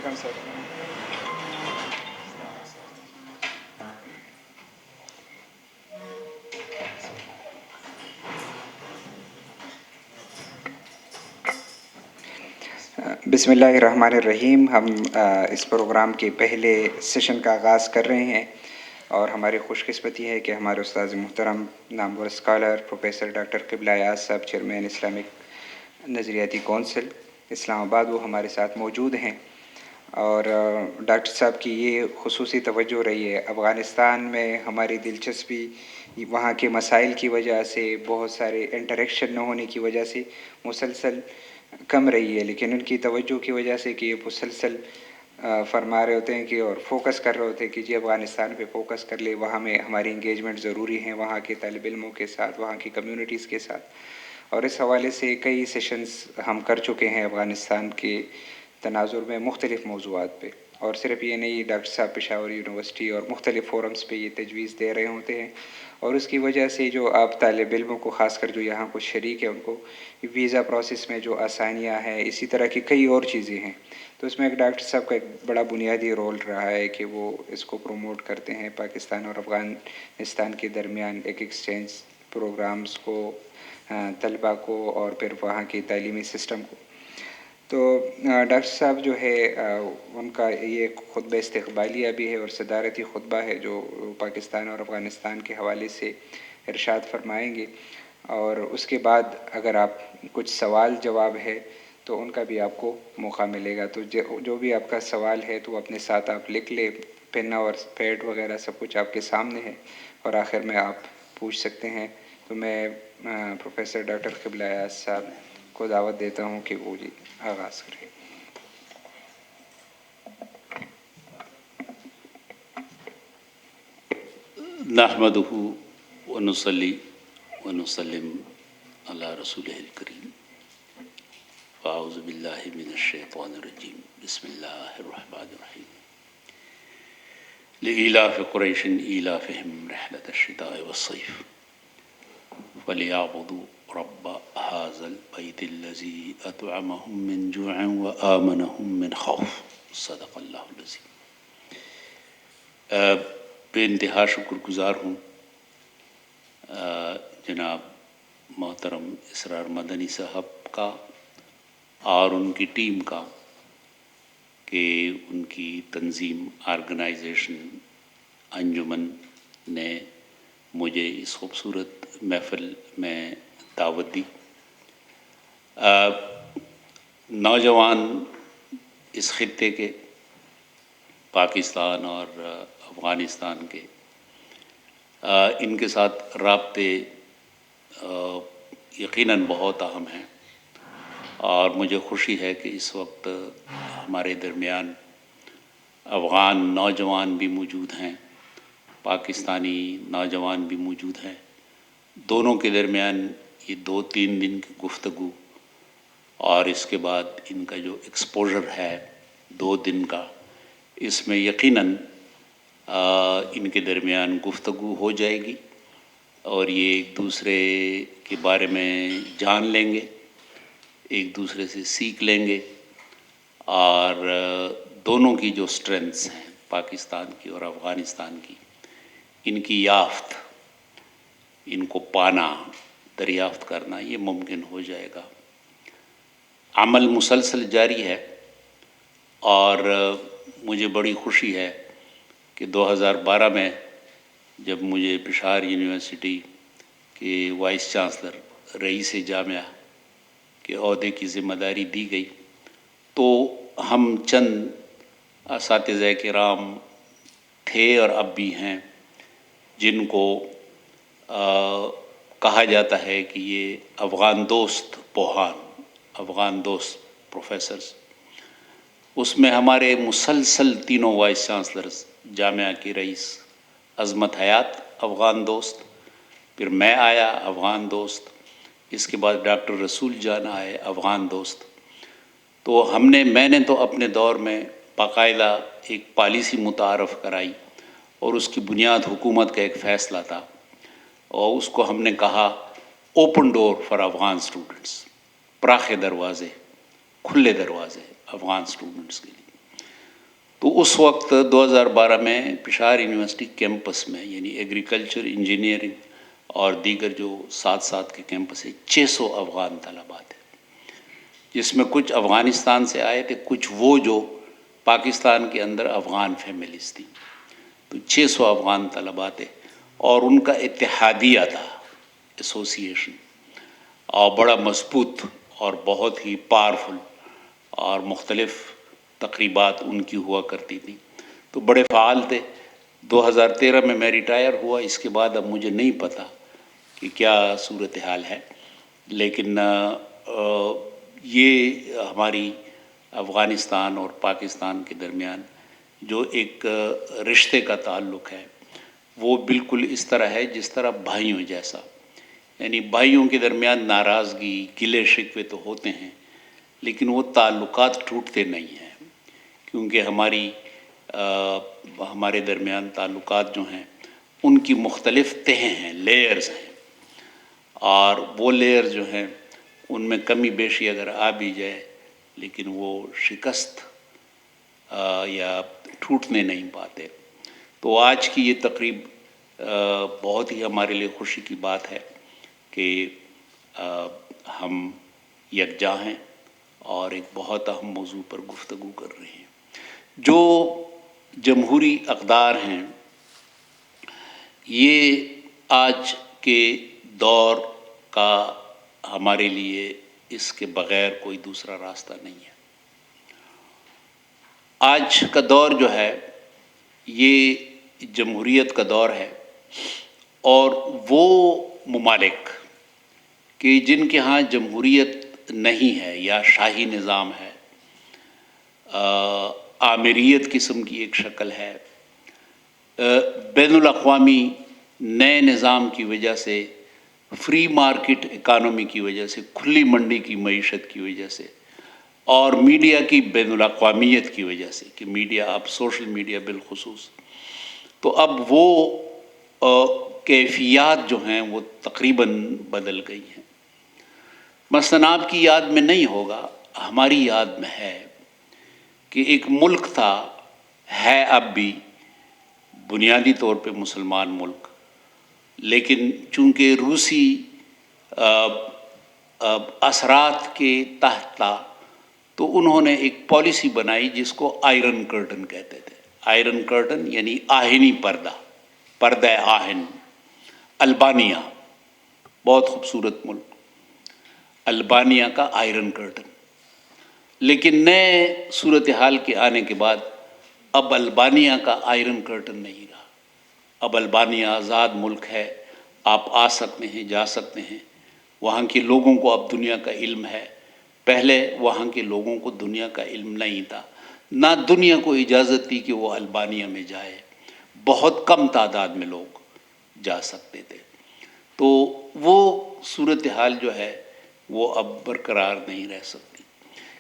بسم اللہ الرحمن الرحیم. ہم اس پروگرام کے پہلے سیشن کا آغاز کر رہے ہیں اور ہماری خوش قسمتی ہے کہ ہمارے استاذ محترم نامور اسکالر پروفیسر ڈاکٹر قبلہ ایاز صاحب چیئرمین اسلامک نظریاتی کونسل اسلام آباد وہ ہمارے ساتھ موجود ہیں. اور ڈاکٹر صاحب کی یہ خصوصی توجہ رہی ہے افغانستان میں ہماری دلچسپی وہاں کے مسائل کی وجہ سے بہت سارے انٹریکشن نہ ہونے کی وجہ سے مسلسل کم رہی ہے، لیکن ان کی توجہ کی وجہ سے کہ یہ مسلسل فرما رہے ہوتے ہیں کہ اور فوکس کر رہے ہوتے ہیں کہ جی افغانستان پہ فوکس کر لے، وہاں میں ہماری انگیجمنٹ ضروری ہیں وہاں کے طالب علموں کے ساتھ، وہاں کی کمیونٹیز کے ساتھ. اور اس حوالے سے کئی سیشنز ہم کر چکے ہیں افغانستان کے تناظر میں مختلف موضوعات پہ. اور صرف یہ نہیں، ڈاکٹر صاحب پشاور یونیورسٹی اور مختلف فورمز پہ یہ تجویز دے رہے ہوتے ہیں، اور اس کی وجہ سے جو آپ طالب علموں کو خاص کر جو یہاں کچھ شریک ہیں ان کو ویزا پروسیس میں جو آسانیاں ہیں، اسی طرح کی کئی اور چیزیں ہیں. تو اس میں ایک ڈاکٹر صاحب کا ایک بڑا بنیادی رول رہا ہے کہ وہ اس کو پروموٹ کرتے ہیں پاکستان اور افغانستان کے درمیان ایک ایکسچینج پروگرامز کو، طلباء کو اور پھر وہاں کی تعلیمی سسٹم کو. تو ڈاکٹر صاحب جو ہے ان کا یہ خطبہ استقبالیہ بھی ہے اور صدارتی خطبہ ہے جو پاکستان اور افغانستان کے حوالے سے ارشاد فرمائیں گے. اور اس کے بعد اگر آپ کچھ سوال جواب ہے تو ان کا بھی آپ کو موقع ملے گا. تو جو بھی آپ کا سوال ہے تو اپنے ساتھ آپ لکھ لیں، پین اور پیڈ وغیرہ سب کچھ آپ کے سامنے ہے، اور آخر میں آپ پوچھ سکتے ہیں. تو میں پروفیسر ڈاکٹر قبلہ ایاز صاحب کو دعوت دیتا ہوں کہ وہ جی آغاز کریں. نحمدہ ونصلی ونسلم علی رسولہ الکریم. فاعوذ باللہ من الشیطان الرجیم. بسم اللہ الرحمن الرحیم. لإیلاف قریش ایلافہم رحلۃ الشتاء والصیف فلیعبدوا رب ھذا البیت الذی اطعمہم من جوع وآمنہم من خوف. صدق اللہ العظیم. بے انتہا شکر گزار ہوں جناب محترم اسرار مدنی صاحب کا اور ان کی ٹیم کا کہ ان کی تنظیم آرگنائزیشن انجمن نے مجھے اس خوبصورت محفل میں دعوت دی. نوجوان اس خطے کے پاکستان اور افغانستان کے ان کے ساتھ رابطے یقیناً بہت اہم ہیں، اور مجھے خوشی ہے کہ اس وقت ہمارے درمیان افغان نوجوان بھی موجود ہیں، پاکستانی نوجوان بھی موجود ہیں. دونوں کے درمیان یہ 2-3 دن کی گفتگو اور اس کے بعد ان کا جو ایکسپوژر ہے 2 دن کا، اس میں یقیناً ان کے درمیان گفتگو ہو جائے گی اور یہ ایک دوسرے کے بارے میں جان لیں گے، ایک دوسرے سے سیکھ لیں گے، اور دونوں کی جو سٹرینتھس ہیں پاکستان کی اور افغانستان کی، ان کی یافت، ان کو پانا، دریافت کرنا یہ ممکن ہو جائے گا. عمل مسلسل جاری ہے، اور مجھے بڑی خوشی ہے کہ 2012 میں جب مجھے پشاور یونیورسٹی کے وائس چانسلر رئیس جامعہ کے عہدے کی ذمہ داری دی گئی تو ہم چند اساتذہ کرام تھے اور اب بھی ہیں جن کو کہا جاتا ہے کہ یہ افغان دوست پوہان، افغان دوست پروفیسرز. اس میں ہمارے مسلسل تینوں وائس چانسلرز، جامعہ کی رئیس عظمت حیات افغان دوست، پھر میں آیا افغان دوست، اس کے بعد ڈاکٹر رسول جان آئے افغان دوست. تو میں نے تو اپنے دور میں باقاعدہ ایک پالیسی متعارف کرائی، اور اس کی بنیاد حکومت کا ایک فیصلہ تھا، اور اس کو ہم نے کہا open door for Afghan students, پراخ دروازے، کھلے دروازے افغان اسٹوڈنٹس کے لیے. تو اس وقت 2012 میں پشاور یونیورسٹی کیمپس میں یعنی ایگریکلچر، انجینئرنگ اور دیگر جو ساتھ کے کیمپس ہیں 600 افغان طلباء تھے، جس میں کچھ افغانستان سے آئے تھے، کچھ وہ جو پاکستان کے اندر افغان فیملیز تھیں، تو 600 افغان طلباء تھے اور ان کا اتحادیہ تھا، ایسوسیشن، اور بڑا مضبوط اور بہت ہی پاورفل، اور مختلف تقریبات ان کی ہوا کرتی تھیں، تو بڑے فعال تھے۔ 2013 میں میں ریٹائر ہوا، اس کے بعد اب مجھے نہیں پتہ کہ کیا صورتحال ہے، لیکن یہ ہماری افغانستان اور پاکستان کے درمیان جو ایک رشتے کا تعلق ہے وہ بالکل اس طرح ہے جس طرح بھائیوں جیسا، یعنی بھائیوں کے درمیان ناراضگی، گلے شکوے تو ہوتے ہیں لیکن وہ تعلقات ٹوٹتے نہیں ہیں، کیونکہ ہمارے درمیان تعلقات جو ہیں ان کی مختلف تہیں ہیں، لیئرز ہیں، اور وہ لیئر جو ہیں ان میں کمی بیشی اگر آ بھی جائے لیکن وہ شکست یا ٹوٹنے نہیں پاتے۔ تو آج کی یہ تقریب بہت ہی ہمارے لیے خوشی کی بات ہے کہ ہم یکجا ہیں اور ایک بہت اہم موضوع پر گفتگو کر رہے ہیں۔ جو جمہوری اقدار ہیں یہ آج کے دور کا ہمارے لیے اس کے بغیر کوئی دوسرا راستہ نہیں ہے۔ آج کا دور جو ہے یہ جمہوریت کا دور ہے، اور وہ ممالک کہ جن کے ہاں جمہوریت نہیں ہے یا شاہی نظام ہے، آمیریت قسم کی ایک شکل ہے، بین الاقوامی نئے نظام کی وجہ سے، فری مارکیٹ اکانومی کی وجہ سے، کھلی منڈی کی معیشت کی وجہ سے، اور میڈیا کی بین الاقوامیت کی وجہ سے کہ میڈیا اب سوشل میڈیا بالخصوص، تو اب وہ کیفیات جو ہیں وہ تقریباً بدل گئی ہیں۔ مثلاً آپ کی یاد میں نہیں ہوگا، ہماری یاد میں ہے کہ ایک ملک تھا، ہے اب بھی بنیادی طور پہ مسلمان ملک، لیکن چونکہ روسی اثرات کے تحت تھا تو انہوں نے ایک پالیسی بنائی جس کو آئرن کرٹن کہتے تھے۔ آئرن کرٹن یعنی آہنی پردہ، پردہ آہن۔ البانیہ، بہت خوبصورت ملک، البانیہ کا آئرن کرٹن۔ لیکن نئے صورتحال کے آنے کے بعد اب البانیہ کا آئرن کرٹن نہیں رہا۔ اب البانیہ آزاد ملک ہے، آپ آ سکتے ہیں، جا سکتے ہیں، وہاں کے لوگوں کو اب دنیا کا علم ہے، پہلے وہاں کے لوگوں کو دنیا کا علم نہیں تھا، نہ دنیا کو اجازت تھی کہ وہ البانیہ میں جائے، بہت کم تعداد میں لوگ جا سکتے تھے۔ تو وہ صورتحال جو ہے وہ اب برقرار نہیں رہ سکتی۔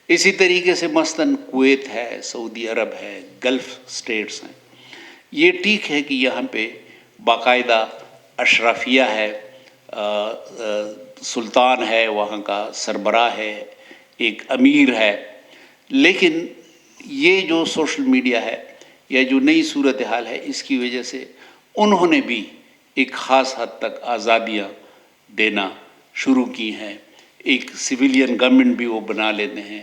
اسی طریقے سے مثلاً کویت ہے، سعودی عرب ہے، گلف سٹیٹس ہیں، یہ ٹھیک ہے کہ یہاں پہ باقاعدہ اشرافیہ ہے، سلطان ہے، وہاں کا سربراہ ہے، ایک امیر ہے، لیکن یہ جو سوشل میڈیا ہے یا جو نئی صورتحال ہے اس کی وجہ سے انہوں نے بھی ایک خاص حد تک آزادیاں دینا شروع کی ہیں۔ ایک سویلین گورنمنٹ بھی وہ بنا لیتے ہیں،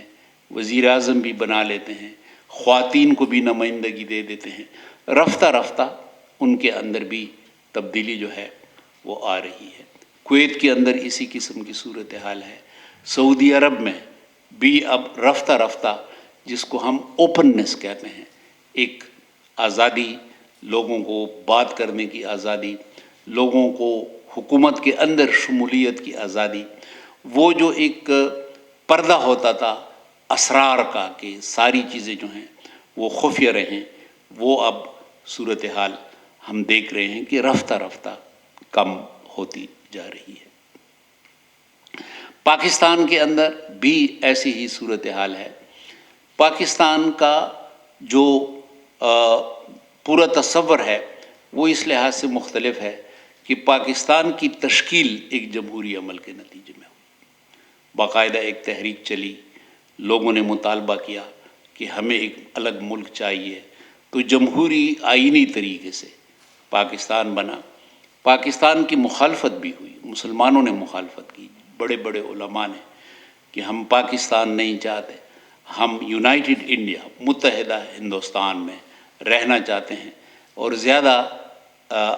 وزیر اعظم بھی بنا لیتے ہیں، خواتین کو بھی نمائندگی دے دیتے ہیں۔ رفتہ رفتہ ان کے اندر بھی تبدیلی جو ہے وہ آ رہی ہے۔ کویت کے اندر اسی قسم کی صورتحال ہے، سعودی عرب میں بھی اب رفتہ رفتہ جس کو ہم اوپننس کہتے ہیں، ایک آزادی، لوگوں کو بات کرنے کی آزادی، لوگوں کو حکومت کے اندر شمولیت کی آزادی، وہ جو ایک پردہ ہوتا تھا اسرار کا کہ ساری چیزیں جو ہیں وہ خفیہ رہیں، وہ اب صورتحال ہم دیکھ رہے ہیں کہ رفتہ رفتہ کم ہوتی جا رہی ہے۔ پاکستان کے اندر بھی ایسی ہی صورتحال ہے۔ پاکستان کا جو پورا تصور ہے وہ اس لحاظ سے مختلف ہے کہ پاکستان کی تشکیل ایک جمہوری عمل کے نتیجے میں ہوئی۔ باقاعدہ ایک تحریک چلی، لوگوں نے مطالبہ کیا کہ ہمیں ایک الگ ملک چاہیے، تو جمہوری آئینی طریقے سے پاکستان بنا. پاکستان کی مخالفت بھی ہوئی، مسلمانوں نے مخالفت کی، بڑے بڑے علماء نے، کہ ہم پاکستان نہیں چاہتے، ہم یونائٹڈ انڈیا، متحدہ ہندوستان میں رہنا چاہتے ہیں، اور زیادہ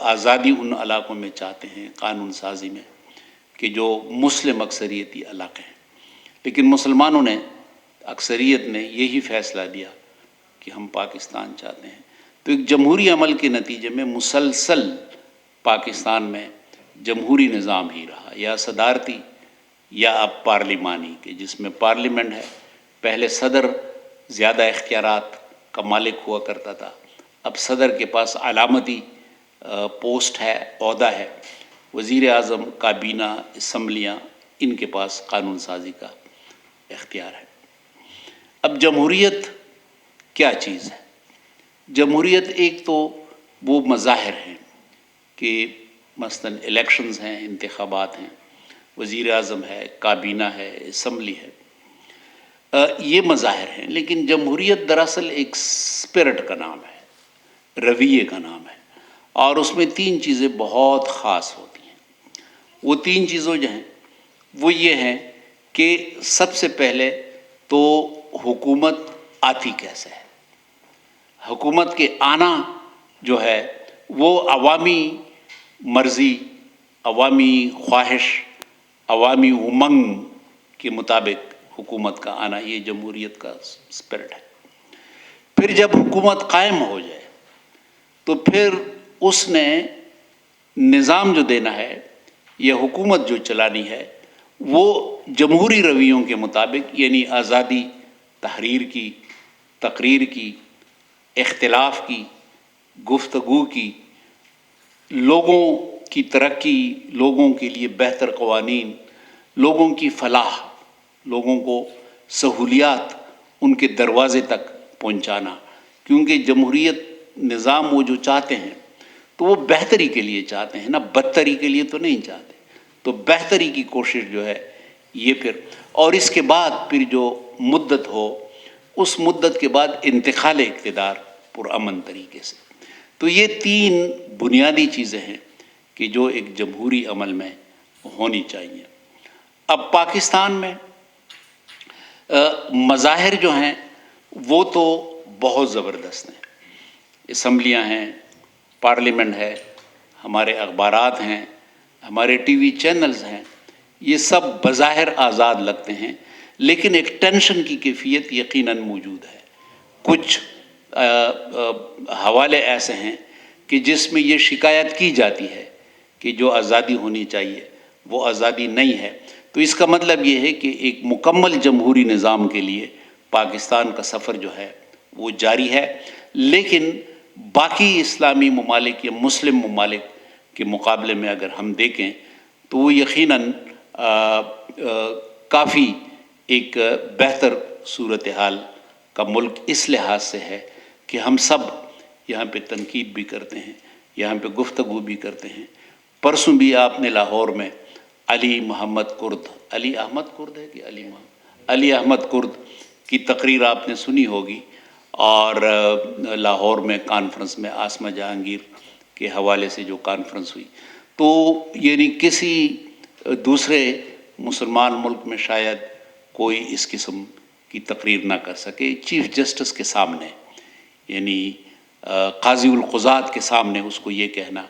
آزادی ان علاقوں میں چاہتے ہیں قانون سازی میں کہ جو مسلم اکثریتی علاقے ہیں. لیکن مسلمانوں نے، اکثریت نے یہی فیصلہ لیا کہ ہم پاکستان چاہتے ہیں. تو ایک جمہوری عمل کے نتیجے میں مسلسل پاکستان میں جمہوری نظام ہی رہا، یا صدارتی یا اب پارلیمانی، کہ جس میں پارلیمنٹ ہے. پہلے صدر زیادہ اختیارات کا مالک ہوا کرتا تھا، اب صدر کے پاس علامتی پوسٹ ہے، عہدہ ہے. وزیر اعظم، کابینہ، اسمبلیاں، ان کے پاس قانون سازی کا اختیار ہے. اب جمہوریت کیا چیز ہے؟ جمہوریت ایک تو وہ مظاہر ہیں کہ مثلاً الیکشنز ہیں، انتخابات ہیں، وزیر اعظم ہے، کابینہ ہے، اسمبلی ہے، یہ مظاہر ہیں. لیکن جمہوریت دراصل ایک اسپرٹ کا نام ہے، رویے کا نام ہے، اور اس میں 3 چیزیں بہت خاص ہوتی ہیں. وہ 3 چیزوں جو ہیں وہ یہ ہیں کہ سب سے پہلے تو حکومت آتی کیسے ہے. حکومت کے آنا جو ہے وہ عوامی مرضی، عوامی خواہش، عوامی امنگ کے مطابق حکومت کا آنا، یہ جمہوریت کا اسپرٹ ہے. پھر جب حکومت قائم ہو جائے تو پھر اس نے نظام جو دینا ہے یا حکومت جو چلانی ہے وہ جمہوری رویوں کے مطابق، یعنی آزادی تحریر کی، تقریر کی، اختلاف کی، گفتگو کی، لوگوں کی ترقی، لوگوں کے لیے بہتر قوانین، لوگوں کی فلاح، لوگوں کو سہولیات ان کے دروازے تک پہنچانا. کیونکہ جمہوریت نظام وہ جو چاہتے ہیں تو وہ بہتری کے لیے چاہتے ہیں نا، بدتری کے لیے تو نہیں چاہتے. تو بہتری کی کوشش جو ہے یہ پھر، اور اس کے بعد پھر جو مدت ہو، اس مدت کے بعد انتقال اقتدار پرامن طریقے سے. تو یہ 3 بنیادی چیزیں ہیں کہ جو ایک جمہوری عمل میں ہونی چاہیے. اب پاکستان میں مظاہر جو ہیں وہ تو بہت زبردست ہیں. اسمبلیاں ہیں، پارلیمنٹ ہے، ہمارے اخبارات ہیں، ہمارے ٹی وی چینلز ہیں، یہ سب بظاہر آزاد لگتے ہیں. لیکن ایک ٹینشن کی کیفیت یقیناً موجود ہے. کچھ حوالے ایسے ہیں کہ جس میں یہ شکایت کی جاتی ہے کہ جو آزادی ہونی چاہیے وہ آزادی نہیں ہے. تو اس کا مطلب یہ ہے کہ ایک مکمل جمہوری نظام کے لیے پاکستان کا سفر جو ہے وہ جاری ہے. لیکن باقی اسلامی ممالک یا مسلم ممالک کے مقابلے میں اگر ہم دیکھیں تو وہ یقیناً کافی ایک بہتر صورتحال کا ملک اس لحاظ سے ہے کہ ہم سب یہاں پہ تنقید بھی کرتے ہیں، یہاں پہ گفتگو بھی کرتے ہیں. پرسوں بھی آپ نے لاہور میں علی احمد کرد کی تقریر آپ نے سنی ہوگی، اور لاہور میں کانفرنس میں آسمہ جہانگیر کے حوالے سے جو کانفرنس ہوئی، تو یعنی کسی دوسرے مسلمان ملک میں شاید کوئی اس قسم کی تقریر نہ کر سکے. چیف جسٹس کے سامنے، یعنی قاضی القضات کے سامنے اس کو یہ کہنا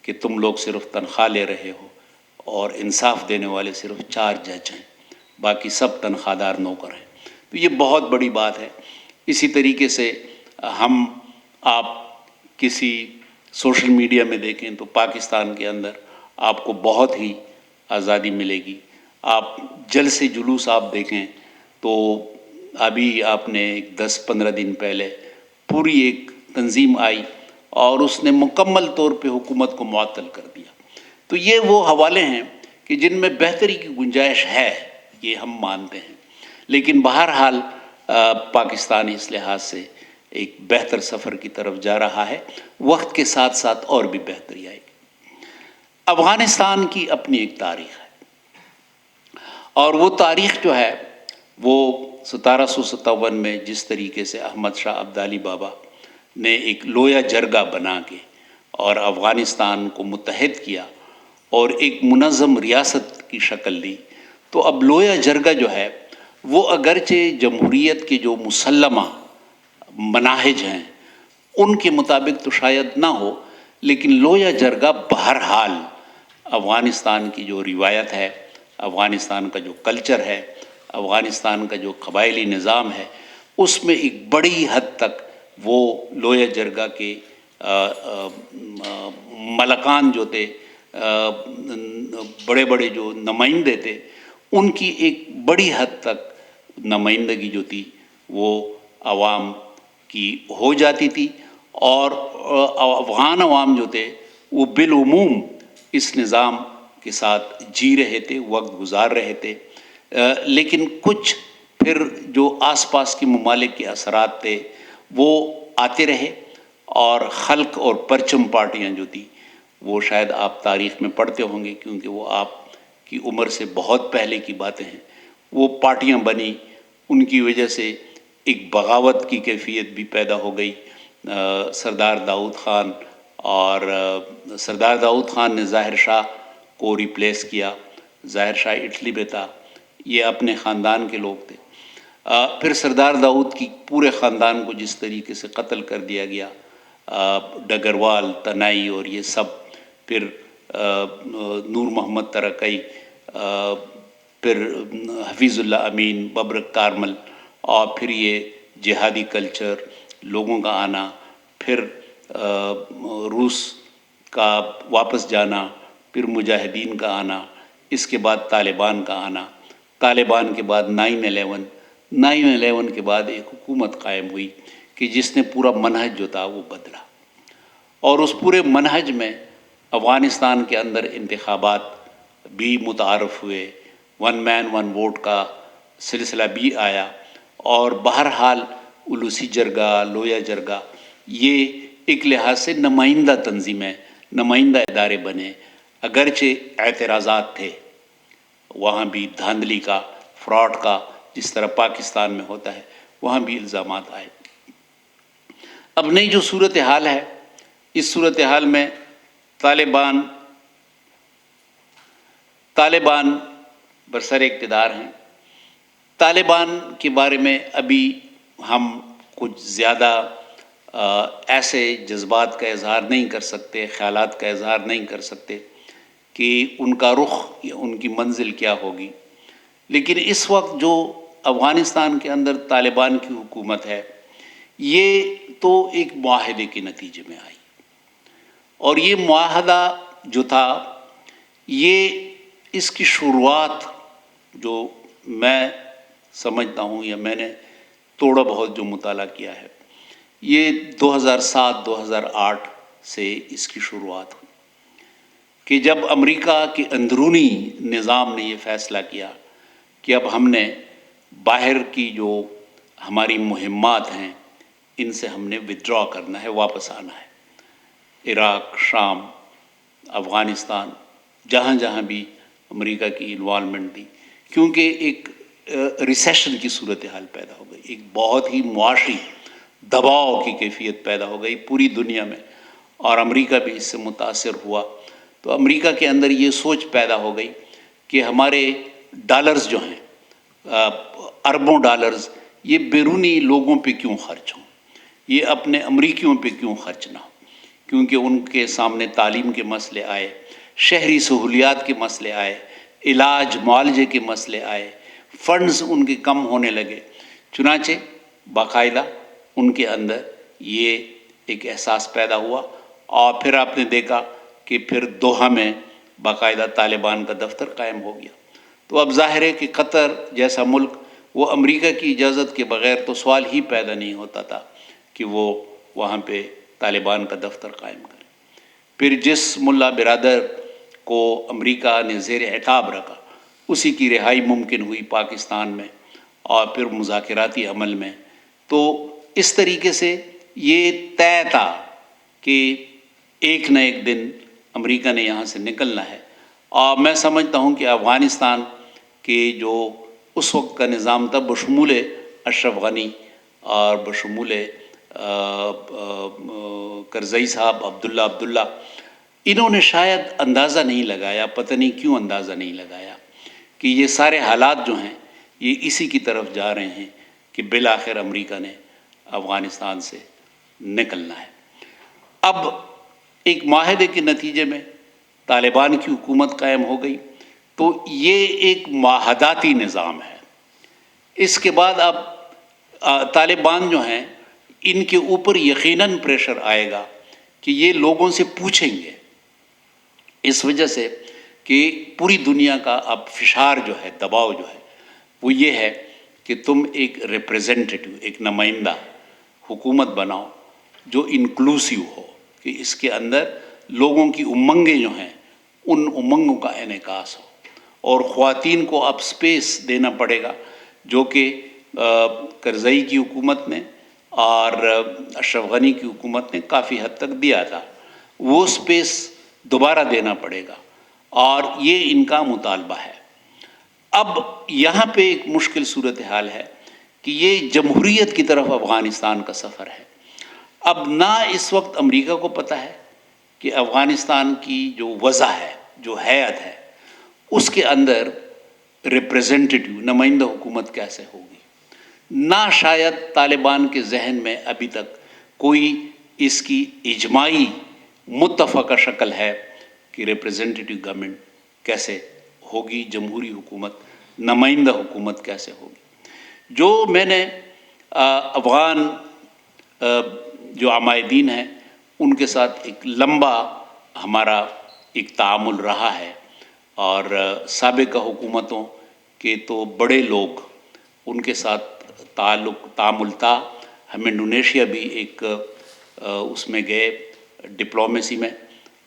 کہ تم لوگ صرف تنخواہ لے رہے ہو اور انصاف دینے والے صرف 4 جج ہیں، باقی سب تنخواہ دار نوکر ہیں، تو یہ بہت بڑی بات ہے. اسی طریقے سے آپ کسی سوشل میڈیا میں دیکھیں تو پاکستان کے اندر آپ کو بہت ہی آزادی ملے گی. آپ جلسے جلوس آپ دیکھیں تو ابھی آپ نے 10-15 دن پہلے پوری ایک تنظیم آئی اور اس نے مکمل طور پہ حکومت کو معطل کر دیا. تو یہ وہ حوالے ہیں کہ جن میں بہتری کی گنجائش ہے، یہ ہم مانتے ہیں. لیکن بہرحال پاکستان اس لحاظ سے ایک بہتر سفر کی طرف جا رہا ہے. وقت کے ساتھ ساتھ اور بھی بہتری آئے گی. افغانستان کی اپنی ایک تاریخ ہے، اور وہ تاریخ جو ہے وہ 1757 میں جس طریقے سے احمد شاہ ابدالی بابا نے ایک لویا جرگہ بنا کے اور افغانستان کو متحد کیا اور ایک منظم ریاست کی شکل دی، تو اب لویا جرگہ جو ہے وہ اگرچہ جمہوریت کے جو مسلمہ مناہج ہیں ان کے مطابق تو شاید نہ ہو، لیکن لویا جرگہ بہرحال افغانستان کی جو روایت ہے، افغانستان کا جو کلچر ہے، افغانستان کا جو قبائلی نظام ہے، اس میں ایک بڑی حد تک وہ لویا جرگہ کے ملکان جو تھے، بڑے بڑے جو نمائندے تھے، ان کی ایک بڑی حد تک نمائندگی جو تھی وہ عوام کی ہو جاتی تھی، اور افغان عوام جو تھے وہ بالعموم اس نظام کے ساتھ جی رہے تھے، وقت گزار رہے تھے۔ لیکن کچھ پھر جو آس پاس کے ممالک کے اثرات تھے وہ آتے رہے، اور خلق اور پرچم پارٹیاں جو تھی وہ شاید آپ تاریخ میں پڑھتے ہوں گے، کیونکہ وہ آپ کی عمر سے بہت پہلے کی باتیں ہیں، وہ پارٹیاں بنی، ان کی وجہ سے ایک بغاوت کی کیفیت بھی پیدا ہو گئی۔ سردار داؤد خان اور سردار داؤد خان نے ظاہر شاہ کو ریپلیس کیا، ظاہر شاہ اٹلی میں تھا، یہ اپنے خاندان کے لوگ تھے۔ پھر سردار داؤد کی پورے خاندان کو جس طریقے سے قتل کر دیا گیا، ڈگروال، تنائی اور یہ سب، پھر نور محمد ترکئی، پھر حفیظ اللہ امین، ببرک کارمل، اور پھر یہ جہادی کلچر لوگوں کا آنا، پھر روس کا واپس جانا، پھر مجاہدین کا آنا، اس کے بعد طالبان کا آنا، طالبان کے بعد 9/11 کے بعد ایک حکومت قائم ہوئی کہ جس نے پورا منہج جو تھا وہ بدلا، اور اس پورے منہج میں افغانستان کے اندر انتخابات بھی متعارف ہوئے، 1 مین 1 ووٹ کا سلسلہ بھی آیا، اور بہرحال اولوسی جرگہ، لویا جرگہ یہ ایک لحاظ سے نمائندہ تنظیمیں، نمائندہ ادارے بنے، اگرچہ اعتراضات تھے وہاں بھی، دھاندلی کا، فراڈ کا، جس طرح پاکستان میں ہوتا ہے وہاں بھی الزامات آئے۔ اب نئی جو صورتحال ہے، اس صورتحال میں طالبان برسر اقتدار ہیں۔ طالبان کے بارے میں ابھی ہم کچھ زیادہ ایسے جذبات کا اظہار نہیں کر سکتے، خیالات کا اظہار نہیں کر سکتے کہ ان کا رخ یا ان کی منزل کیا ہوگی، لیکن اس وقت جو افغانستان کے اندر طالبان کی حکومت ہے یہ تو ایک معاہدے کے نتیجے میں آئی، اور یہ معاہدہ جو تھا یہ اس کی شروعات جو میں سمجھتا ہوں یا میں نے تھوڑا بہت جو مطالعہ کیا ہے، یہ 2007-2008 سے اس کی شروعات ہوئی کہ جب امریکہ کے اندرونی نظام نے یہ فیصلہ کیا کہ اب ہم نے باہر کی جو ہماری مہمات ہیں ان سے ہم نے ودرا کرنا ہے، واپس آنا ہے۔ عراق، شام، افغانستان، جہاں جہاں بھی امریکہ کی انوالومنٹ تھی، کیونکہ ایک ریسیشن کی صورتحال پیدا ہو گئی، ایک بہت ہی معاشی دباؤ کی کیفیت پیدا ہو گئی پوری دنیا میں، اور امریکہ بھی اس سے متاثر ہوا۔ تو امریکہ کے اندر یہ سوچ پیدا ہو گئی کہ ہمارے ڈالرز جو ہیں، اربوں ڈالرز، یہ بیرونی لوگوں پہ کیوں خرچ ہوں، یہ اپنے امریکیوں پہ کیوں خرچ نہ ہو، کیونکہ ان کے سامنے تعلیم کے مسئلے آئے، شہری سہولیات کے مسئلے آئے، علاج معالجے کے مسئلے آئے، فنڈز ان کے کم ہونے لگے، چنانچہ باقاعدہ ان کے اندر یہ ایک احساس پیدا ہوا، اور پھر آپ نے دیکھا کہ پھر دوحہ میں باقاعدہ طالبان کا دفتر قائم ہو گیا۔ تو اب ظاہر ہے کہ قطر جیسا ملک، وہ امریکہ کی اجازت کے بغیر تو سوال ہی پیدا نہیں ہوتا تھا کہ وہ وہاں پہ طالبان کا دفتر قائم کرے۔ پھر جس ملا برادر کو امریکہ نے زیر عتاب رکھا، اسی کی رہائی ممکن ہوئی پاکستان میں اور پھر مذاکراتی عمل میں۔ تو اس طریقے سے یہ طے تھا کہ ایک نہ ایک دن امریکہ نے یہاں سے نکلنا ہے، اور میں سمجھتا ہوں کہ افغانستان کے جو اس وقت کا نظام تھا بشمول اشرف غنی اور بشمول کرزئی صاحب، عبداللہ، انہوں نے شاید اندازہ نہیں لگایا، پتہ نہیں کیوں اندازہ نہیں لگایا کہ یہ سارے حالات جو ہیں یہ اسی کی طرف جا رہے ہیں کہ بالآخر امریکہ نے افغانستان سے نکلنا ہے۔ اب ایک معاہدے کے نتیجے میں طالبان کی حکومت قائم ہو گئی، تو یہ ایک معاہداتی نظام ہے۔ اس کے بعد اب طالبان جو ہیں ان کے اوپر یقیناً پریشر آئے گا کہ یہ لوگوں سے پوچھیں گے، اس وجہ سے کہ پوری دنیا کا اب فشار جو ہے، دباؤ جو ہے وہ یہ ہے کہ تم ایک ریپریزنٹیٹو، ایک نمائندہ حکومت بناؤ جو انکلوسیو ہو، کہ اس کے اندر لوگوں کی امنگیں جو ہیں ان امنگوں کا انعکاس ہو، اور خواتین کو اب سپیس دینا پڑے گا، جو کہ کرزئی کی حکومت نے اور اشرف غنی کی حکومت نے کافی حد تک دیا تھا، وہ سپیس دوبارہ دینا پڑے گا، اور یہ ان کا مطالبہ ہے۔ اب یہاں پہ ایک مشکل صورتحال ہے کہ یہ جمہوریت کی طرف افغانستان کا سفر ہے۔ اب نہ اس وقت امریکہ کو پتہ ہے کہ افغانستان کی جو وضع ہے، جو حیت ہے، اس کے اندر ریپریزنٹیٹیو، نمائندہ حکومت کیسے ہوگی۔ نہ شاید طالبان کے ذہن میں ابھی تک کوئی اس کی اجماعی متفقہ شکل ہے کہ ریپریزنٹیٹیو گورنمنٹ کیسے ہوگی، جمہوری حکومت، نمائندہ حکومت کیسے ہوگی۔ جو میں نے افغان جو عمائدین ہیں ان کے ساتھ ایک لمبا ہمارا ایک تعامل رہا ہے، اور سابقہ حکومتوں کے تو بڑے لوگ ان کے ساتھ تعامل تھا۔ ہم انڈونیشیا بھی ایک اس میں گئے ڈپلومیسی میں،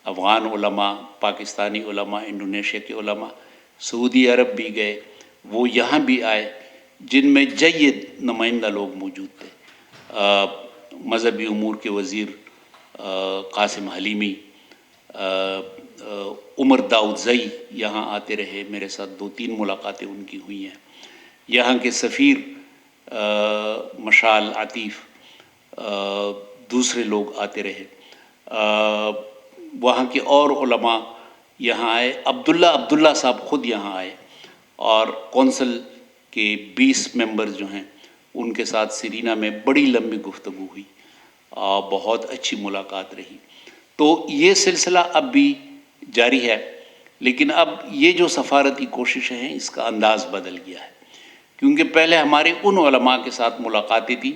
افغان علماء، پاکستانی علماء، انڈونیشیا کے علماء، سعودی عرب بھی گئے، وہ یہاں بھی آئے، جن میں جید نمائندہ لوگ موجود تھے۔ مذہبی امور کے وزیر قاسم حلیمی، عمر داؤدزئی یہاں آتے رہے، میرے ساتھ 2-3 ملاقاتیں ان کی ہوئی ہیں۔ یہاں کے سفیر مشال عطیف، دوسرے لوگ آتے رہے، وہاں کے اور علماء یہاں آئے، عبداللہ صاحب خود یہاں آئے، اور کونسل کے 20 ممبرز جو ہیں ان کے ساتھ سرینا میں بڑی لمبی گفتگو ہوئی، بہت اچھی ملاقات رہی۔ تو یہ سلسلہ اب بھی جاری ہے، لیکن اب یہ جو سفارتی کوششیں ہیں اس کا انداز بدل گیا ہے، کیونکہ پہلے ہمارے ان علماء کے ساتھ ملاقاتیں تھیں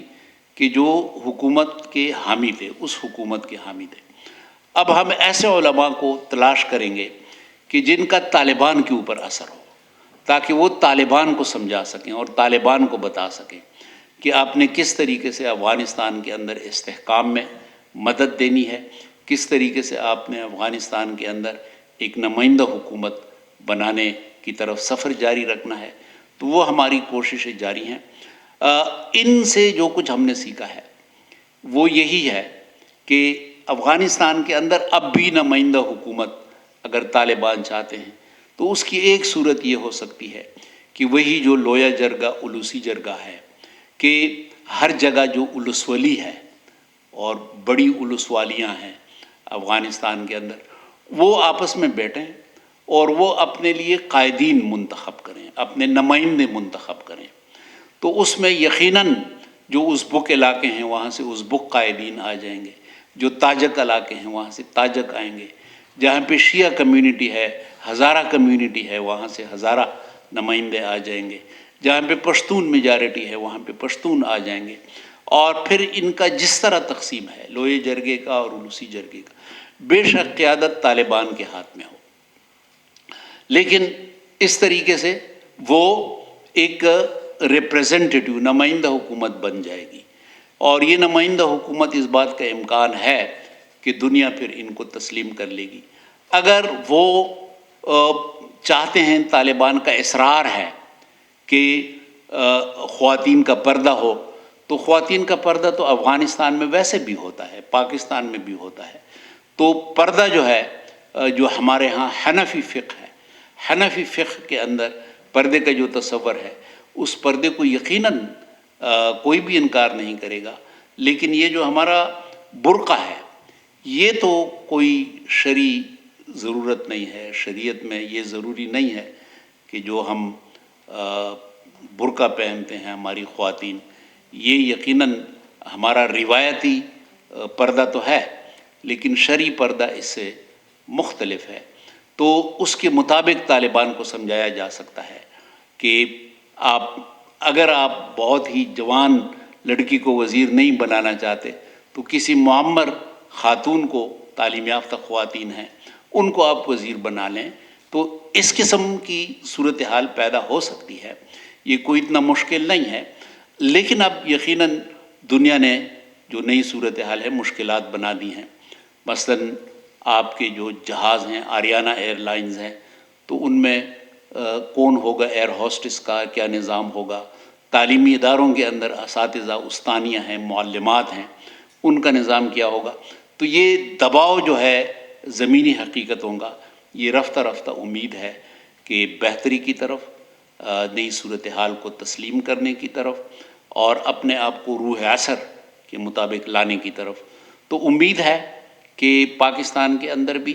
کہ جو حکومت کے حامی تھے، اس حکومت کے حامی تھے۔ اب ہم ایسے علماء کو تلاش کریں گے کہ جن کا طالبان کے اوپر اثر ہو، تاکہ وہ طالبان کو سمجھا سکیں اور طالبان کو بتا سکیں کہ آپ نے کس طریقے سے افغانستان کے اندر استحکام میں مدد دینی ہے، کس طریقے سے آپ نے افغانستان کے اندر ایک نمائندہ حکومت بنانے کی طرف سفر جاری رکھنا ہے۔ تو وہ ہماری کوششیں جاری ہیں۔ ان سے جو کچھ ہم نے سیکھا ہے وہ یہی ہے کہ افغانستان کے اندر اب بھی نمائندہ حکومت اگر طالبان چاہتے ہیں تو اس کی ایک صورت یہ ہو سکتی ہے کہ وہی جو لویا جرگہ، الوسی جرگہ ہے، کہ ہر جگہ جو الوسولی ہے اور بڑی الوسوالیاں ہیں افغانستان کے اندر، وہ آپس میں بیٹھیں اور وہ اپنے لیے قائدین منتخب کریں، اپنے نمائندے منتخب کریں۔ تو اس میں یقیناً جو ازبک علاقے ہیں وہاں سے ازبک قائدین آ جائیں گے، جو تاجک علاقے ہیں وہاں سے تاجک آئیں گے، جہاں پہ شیعہ کمیونٹی ہے، ہزارہ کمیونٹی ہے، وہاں سے ہزارہ نمائندے آ جائیں گے، جہاں پہ پشتون میجارٹی ہے وہاں پہ پشتون آ جائیں گے، اور پھر ان کا جس طرح تقسیم ہے لوئے جرگے کا اور الوسی جرگے کا، بے شک قیادت طالبان کے ہاتھ میں ہو، لیکن اس طریقے سے وہ ایک ریپریزنٹیٹیو، نمائندہ حکومت بن جائے گی، اور یہ نمائندہ حکومت اس بات کا امکان ہے کہ دنیا پھر ان کو تسلیم کر لے گی۔ اگر وہ چاہتے ہیں، طالبان کا اصرار ہے کہ خواتین کا پردہ ہو، تو خواتین کا پردہ تو افغانستان میں ویسے بھی ہوتا ہے، پاکستان میں بھی ہوتا ہے۔ تو پردہ جو ہے، جو ہمارے ہاں حنفی فقہ ہے، حنفی فقہ کے اندر پردے کا جو تصور ہے، اس پردے کو یقیناً کوئی بھی انکار نہیں کرے گا، لیکن یہ جو ہمارا برقع ہے یہ تو کوئی شرعی ضرورت نہیں ہے، شریعت میں یہ ضروری نہیں ہے کہ جو ہم برقع پہنتے ہیں ہماری خواتین، یہ یقیناً ہمارا روایتی پردہ تو ہے لیکن شرعی پردہ اس سے مختلف ہے۔ تو اس کے مطابق طالبان کو سمجھایا جا سکتا ہے کہ اگر آپ بہت ہی جوان لڑکی کو وزیر نہیں بنانا چاہتے تو کسی معمر خاتون کو، تعلیم یافتہ خواتین ہیں ان کو آپ وزیر بنا لیں، تو اس قسم کی صورتحال پیدا ہو سکتی ہے، یہ کوئی اتنا مشکل نہیں ہے۔ لیکن اب یقیناً دنیا نے جو نئی صورتحال ہے مشکلات بنا دی ہیں، مثلاً آپ کے جو جہاز ہیں آریانہ ایئر لائنز ہیں تو ان میں کون ہوگا ایئر ہوسٹس کا کیا نظام ہوگا، تعلیمی اداروں کے اندر اساتذہ استانیہ ہیں، معلمات ہیں، ان کا نظام کیا ہوگا۔ تو یہ دباؤ جو ہے زمینی حقیقتوں کا، یہ رفتہ رفتہ امید ہے کہ بہتری کی طرف، نئی صورتحال کو تسلیم کرنے کی طرف اور اپنے آپ کو روح عصر کے مطابق لانے کی طرف۔ تو امید ہے کہ پاکستان کے اندر بھی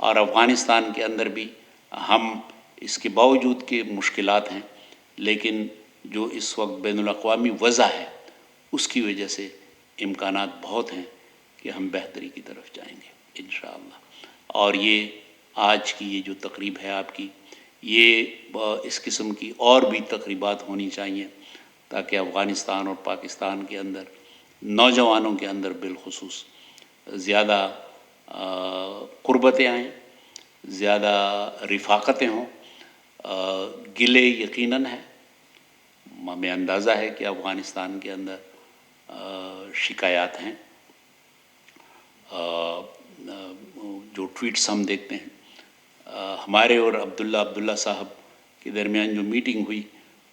اور افغانستان کے اندر بھی ہم اس کے باوجود کہ مشکلات ہیں لیکن جو اس وقت بین الاقوامی وضع ہے اس کی وجہ سے امکانات بہت ہیں کہ ہم بہتری کی طرف جائیں گے انشاءاللہ۔ اور یہ آج کی یہ جو تقریب ہے آپ کی، یہ اس قسم کی اور بھی تقریبات ہونی چاہیے تاکہ افغانستان اور پاکستان کے اندر نوجوانوں کے اندر بالخصوص زیادہ قربتیں آئیں، زیادہ رفاقتیں ہوں۔ گلے یقیناً ہے، ہمیں اندازہ ہے کہ افغانستان کے اندر شکایات ہیں، جو ٹویٹس ہم دیکھتے ہیں ہمارے اور عبداللہ صاحب کے درمیان جو میٹنگ ہوئی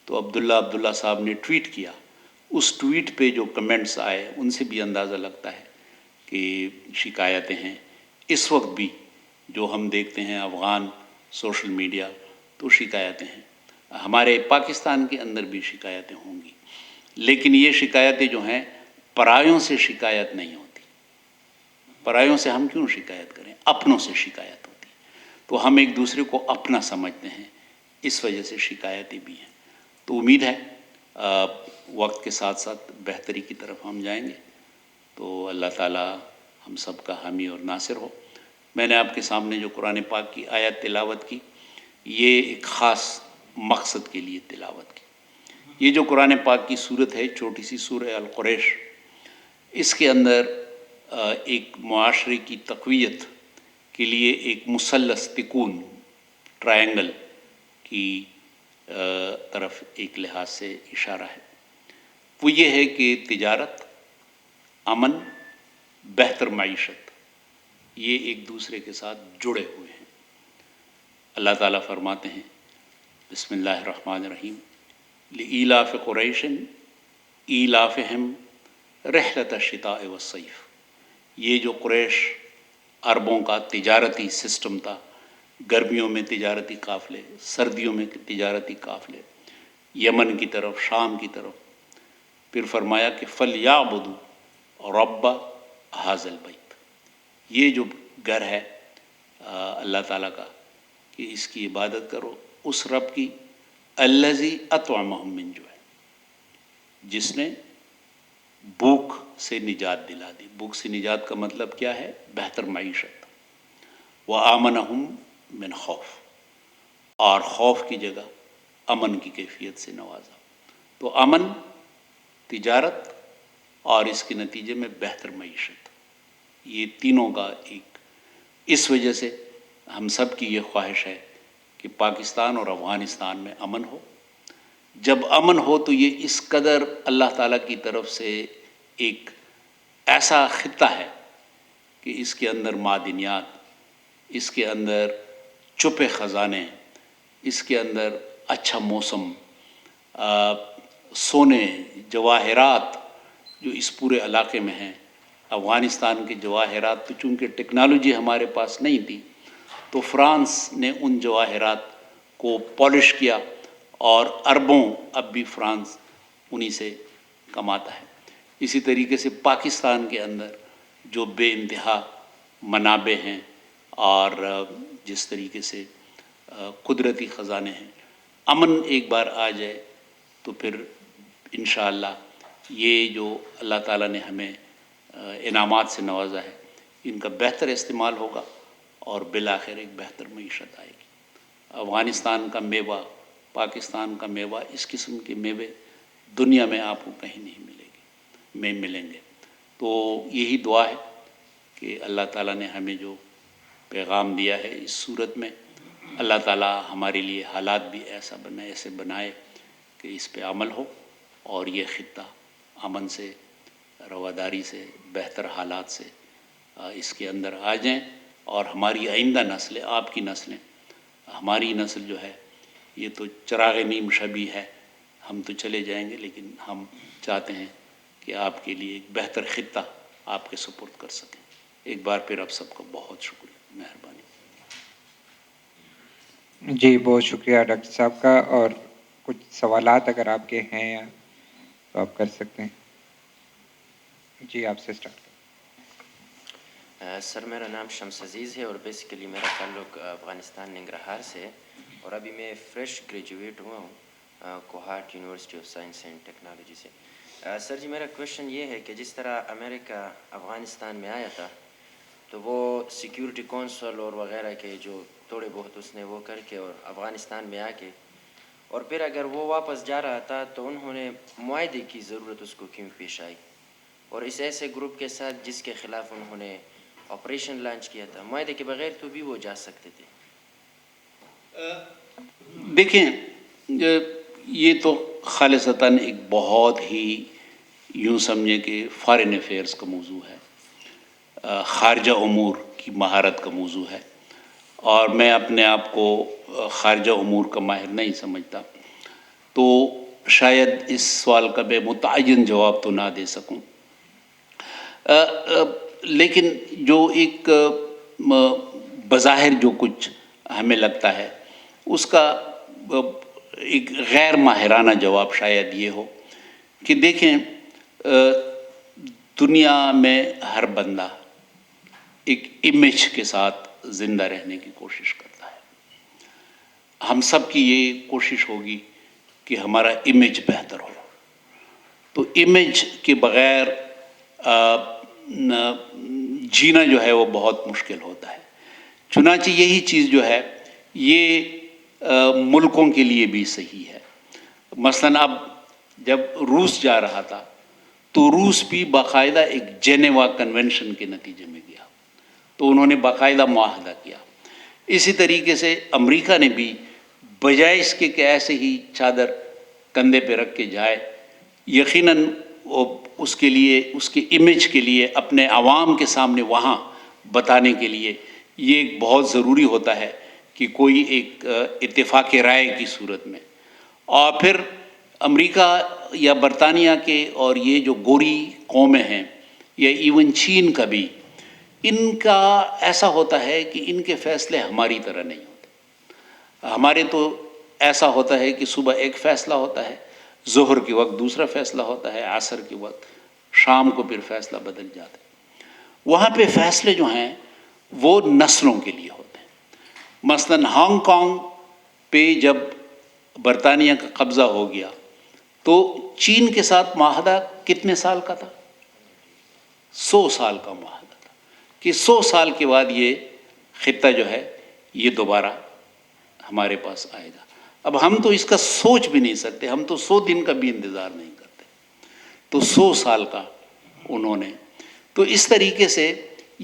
تو عبداللہ صاحب نے ٹویٹ کیا، اس ٹویٹ پہ جو کمنٹس آئے ان سے بھی اندازہ لگتا ہے کہ شکایتیں ہیں۔ اس وقت بھی جو ہم دیکھتے ہیں افغان سوشل میڈیا تو شکایتیں ہیں، ہمارے پاکستان کے اندر بھی شکایتیں ہوں گی، لیکن یہ شکایتیں جو ہیں پرایوں سے شکایت نہیں ہوتی۔ پرایوں سے ہم کیوں شکایت کریں، اپنوں سے شکایت ہوتی، تو ہم ایک دوسرے کو اپنا سمجھتے ہیں، اس وجہ سے شکایتیں بھی ہیں۔ تو امید ہے وقت کے ساتھ ساتھ بہتری کی طرف ہم جائیں گے، تو اللہ تعالیٰ ہم سب کا حامی اور ناصر ہو۔ میں نے آپ کے سامنے جو قرآن پاک کی آیت تلاوت کی، یہ ایک خاص مقصد کے لیے تلاوت کی۔ یہ جو قرآن پاک کی صورت ہے، چھوٹی سی سورہ القریش، اس کے اندر ایک معاشرے کی تقویت کے لیے ایک مثلث تکون، ٹرائنگل کی طرف ایک لحاظ سے اشارہ ہے۔ وہ یہ ہے کہ تجارت، امن، بہتر معیشت، یہ ایک دوسرے کے ساتھ جڑے ہوئے ہیں۔ اللہ تعالیٰ فرماتے ہیں بسم اللہ الرحمن الرحیم، لإیلاف قریش ایلافہم رحلۃ الشتاء والصیف۔ یہ جو قریش عربوں کا تجارتی سسٹم تھا، گرمیوں میں تجارتی قافلے، سردیوں میں تجارتی قافلے، یمن کی طرف، شام کی طرف۔ پھر فرمایا کہ فَلْيَعْبُدُوا رَبَّ هَذَا الْبَيْتِ، یہ جو گھر ہے اللہ تعالیٰ کا، کہ اس کی عبادت کرو اس رب کی، الذی اطعمہم من جوع، جس نے بھوک سے نجات دلا دی۔ بھوک سے نجات کا مطلب کیا ہے؟ بہتر معیشت۔ وآمنہم من خوف، اور خوف کی جگہ امن کی کیفیت سے نوازا۔ تو امن، تجارت اور اس کے نتیجے میں بہتر معیشت، یہ تینوں کا ایک، اس وجہ سے ہم سب کی یہ خواہش ہے کہ پاکستان اور افغانستان میں امن ہو۔ جب امن ہو تو یہ اس قدر اللہ تعالیٰ کی طرف سے ایک ایسا خطہ ہے کہ اس کے اندر معدنیات، اس کے اندر چھپے خزانے، اس کے اندر اچھا موسم، سونے، جواہرات جو اس پورے علاقے میں ہیں۔ افغانستان کے جواہرات تو چونکہ ٹیکنالوجی ہمارے پاس نہیں تھی تو فرانس نے ان جواہرات کو پالش کیا، اور اربوں اب بھی فرانس انہی سے کماتا ہے۔ اسی طریقے سے پاکستان کے اندر جو بے انتہا منابع ہیں اور جس طریقے سے قدرتی خزانے ہیں، امن ایک بار آ جائے تو پھر انشاءاللہ یہ جو اللہ تعالیٰ نے ہمیں انعامات سے نوازا ہے، ان کا بہتر استعمال ہوگا اور بالآخر ایک بہتر معیشت آئے گی۔ افغانستان کا میوہ، پاکستان کا میوہ، اس قسم کے میوے دنیا میں آپ کو کہیں نہیں ملیں گے۔ تو یہی دعا ہے کہ اللہ تعالیٰ نے ہمیں جو پیغام دیا ہے اس صورت میں، اللہ تعالیٰ ہمارے لیے حالات بھی ایسے بنائے کہ اس پہ عمل ہو اور یہ خطہ امن سے، رواداری سے، بہتر حالات سے اس کے اندر آ جائیں، اور ہماری آئندہ نسلیں، آپ کی نسلیں، ہماری نسل جو ہے یہ تو چراغ نیم شبی ہے، ہم تو چلے جائیں گے، لیکن ہم چاہتے ہیں کہ آپ کے لیے ایک بہتر خطہ آپ کے سپرد کر سکیں۔ ایک بار پھر آپ سب کا بہت شکریہ، مہربانی۔ جی بہت شکریہ ڈاکٹر صاحب کا، اور کچھ سوالات اگر آپ کے ہیں تو آپ کر سکتے ہیں۔ جی آپ سے اسٹارٹ کریں۔ سر میرا نام شمس عزیز ہے اور بیسیکلی میرا تعلق افغانستان ننگرہار سے ہے، اور ابھی میں فریش گریجویٹ ہوا ہوں Kohat university of science and technology سے۔ سر جی میرا کویشچن یہ ہے کہ جس طرح امریکہ افغانستان میں آیا تھا تو وہ سیکیورٹی کونسل اور وغیرہ کے جو تھوڑے بہت اس نے وہ کر کے اور افغانستان میں آ کے، اور پھر اگر وہ واپس جا رہا تھا تو انہوں نے معاہدے کی ضرورت اس کو کیوں پیش آئی، اور اس ایسے گروپ کے ساتھ جس کے خلاف انہوں نے آپریشن لانچ کیا تھا، معاہدے کے بغیر تو بھی وہ جا سکتے تھے۔ دیکھیں، یہ تو خالصتاً ایک بہت ہی یوں سمجھیں کہ فارن افیئرس کا موضوع ہے، خارجہ امور کی مہارت کا موضوع ہے، اور میں اپنے آپ کو خارجہ امور کا ماہر نہیں سمجھتا، تو شاید اس سوال کا میں متعین جواب تو نہ دے سکوں۔ لیکن جو ایک بظاہر جو کچھ ہمیں لگتا ہے اس کا ایک غیر ماہرانہ جواب شاید یہ ہو کہ دیکھیں، دنیا میں ہر بندہ ایک امیج کے ساتھ زندہ رہنے کی کوشش کرتا ہے۔ ہم سب کی یہ کوشش ہوگی کہ ہمارا امیج بہتر ہو، تو امیج کے بغیر جینا جو ہے وہ بہت مشکل ہوتا ہے۔ چنانچہ یہی چیز جو ہے یہ ملکوں کے لیے بھی صحیح ہے۔ مثلاً اب جب روس جا رہا تھا تو روس بھی باقاعدہ ایک جنیوا کنونشن کے نتیجے میں گیا، تو انہوں نے باقاعدہ معاہدہ کیا۔ اسی طریقے سے امریکہ نے بھی بجائے اس کے کہ ایسے ہی چادر کندھے پہ رکھ کے جائے، یقیناً وہ اس کے لیے، اس کے امیج کے لیے، اپنے عوام کے سامنے وہاں بتانے کے لیے یہ ایک بہت ضروری ہوتا ہے کہ کوئی ایک اتفاق رائے کی صورت میں، اور پھر امریکہ یا برطانیہ کے اور یہ جو گوری قومیں ہیں یا ایون چین کا بھی، ان کا ایسا ہوتا ہے کہ ان کے فیصلے ہماری طرح نہیں ہوتے۔ ہمارے تو ایسا ہوتا ہے کہ صبح ایک فیصلہ ہوتا ہے، ظہر کے وقت دوسرا فیصلہ ہوتا ہے، عصر کے وقت، شام کو پھر فیصلہ بدل جاتا ہے۔ وہاں پہ فیصلے جو ہیں وہ نسلوں کے لیے ہوتے ہیں۔ مثلاً ہانگ کانگ پہ جب برطانیہ کا قبضہ ہو گیا تو چین کے ساتھ معاہدہ کتنے سال کا تھا؟ 100 سال کا معاہدہ تھا کہ 100 سال کے بعد یہ خطہ جو ہے یہ دوبارہ ہمارے پاس آئے گا۔ اب ہم تو اس کا سوچ بھی نہیں سکتے، ہم تو 100 دن کا بھی انتظار نہیں کرتے، تو 100 سال کا انہوں نے۔ تو اس طریقے سے